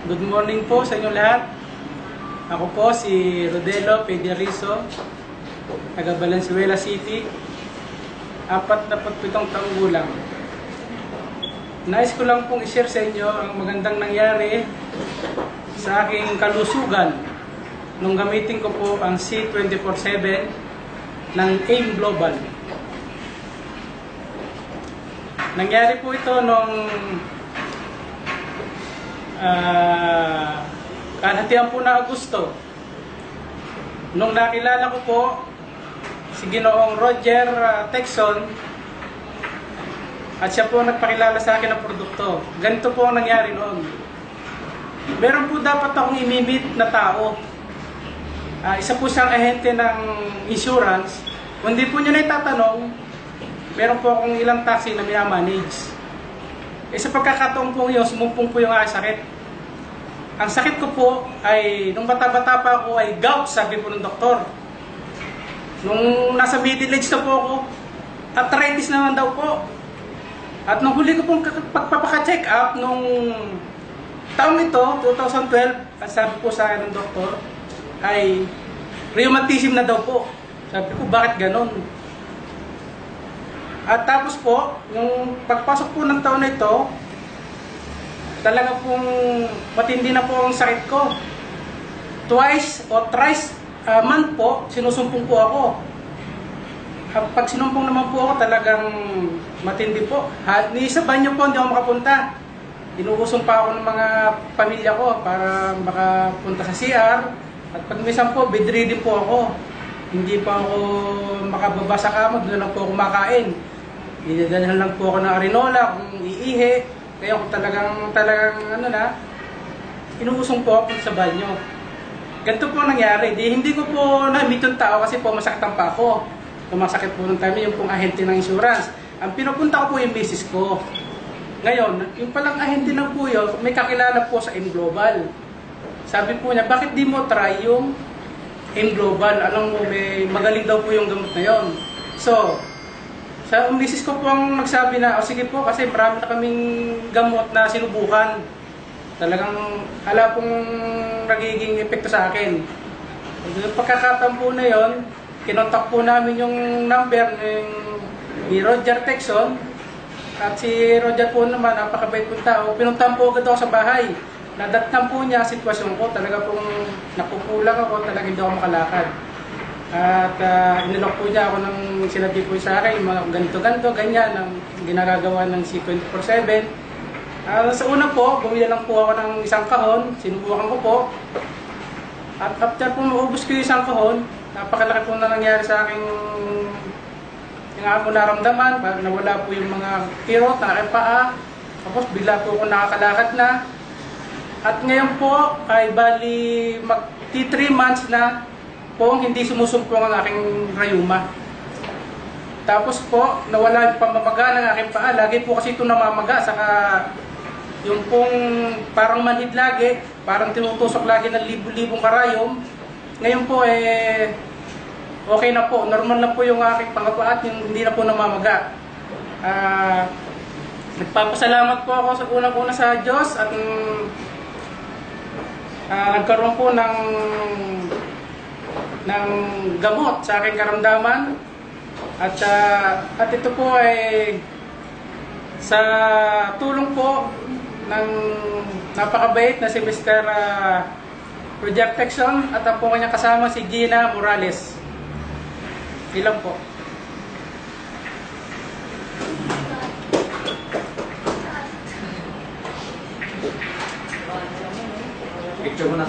Good morning po sa inyo lahat. Ako po si Rodelo Pederizo, taga Valenzuela City, 47 taong gulang. Nais ko lang pong i-share sa inyo ang magandang nangyari sa aking kalusugan nung gamitin ko po ang C24/7 ng AIM Global. Nangyari po ito nung kalahatian po na Agosto. Nung nakilala ko po si Ginoong Roger Texon at siya po nagpakilala sa akin ng produkto. Ganito po ang nangyari noon. Meron po dapat akong imimit na tao. Isa po siyang ahente ng insurance. Kung di po niya na itatanong, meron po akong ilang taxi na minamanage. Sa pagkakataon po yun, sumumpong po yung aking sakit. Ang sakit ko po ay, nung bata-bata pa ako, ay gout, sabi po ng doktor. Nung nasa middle age na po ako, arthritis naman daw po. At nung huli ko pong pagpapaka-check up, nung taong ito, 2012, at sabi po sa akin ng doktor, ay rheumatism na daw po. Sabi ko, bakit ganon? At tapos po, yung pagpasok po ng taon na ito, talaga pong matindi na po ang sakit ko. Twice o thrice a month po, sinusumpong po ako. Pag sinumpong naman po ako, talagang matindi po. Ni sa banyo po, hindi ako makapunta. Inuusong pa ako ng mga pamilya ko para makapunta sa CR. At pag minsan po, bedridden po ako. Hindi pa ako makababa sa kama, doon lang po ako makain. Dinadalhan lang po ako ng arinola, kung iihi. Kaya kung talagang inuusong po ako sa banyo. Ganito po nangyari. Hindi ko po na-meet yung tao kasi po masaktan pa ako. Tumasakit po ng time yung pong ahente ng insurance. Ang pinupunta ko po yung misis ko. Ngayon, yung palang ahente ng po yun, may kakilala po sa AIM Global. Sabi po niya, bakit di mo try yung AIM Global? Alam mo, may magaling daw po yung gamot na yun. So, sa misis ko po ang nagsabi na, sige po, kasi marami na kaming gamot na sinubukan. Talagang hala pong nagiging epekto sa akin. Yung pagkakataon po na yun, kinontak po namin yung number ni Roger Texon. At si Roger po naman, napakabait pong tao. Pinuntahan po agad ako sa bahay. Nadatnan po niya ang sitwasyon ko. Talaga pong nakukulang ako, talaga hindi ako makalakad. At inilok po niya ako ng sinabi po sa akin, mga ganito-ganito, ganyan, ang ginagagawa ng C24/7. Sa una po, bumili lang po ako ng isang kahon, sinubukan ko po. At after po maubos ko yung isang kahon, napakalaki po na nangyari sa aking yung ako naramdaman, nawala po yung mga kirot na aking paa. Tapos bigla po ako nakakalakad na. At ngayon po ay bali mag-3 months na po hindi sumusumpong ang aking rayuma. Tapos po, nawala yung pamamaga ng aking paa. Lagi po kasi ito namamaga. Saka yung pong parang manhid lagi, parang tinutusok lagi ng libu-libong karayom. Ngayon po okay na po. Normal na po yung aking pangapaa at yung hindi na po namamaga. Nagpapasalamat po ako sa unang-una sa Diyos at nagkaroon po ng gamot sa aking karamdaman at ito po ay sa tulong po ng napakabait na si Mr. Roger Texon at ang po kanyang kasama si Gina Morales. Ilan po. Picture mo na.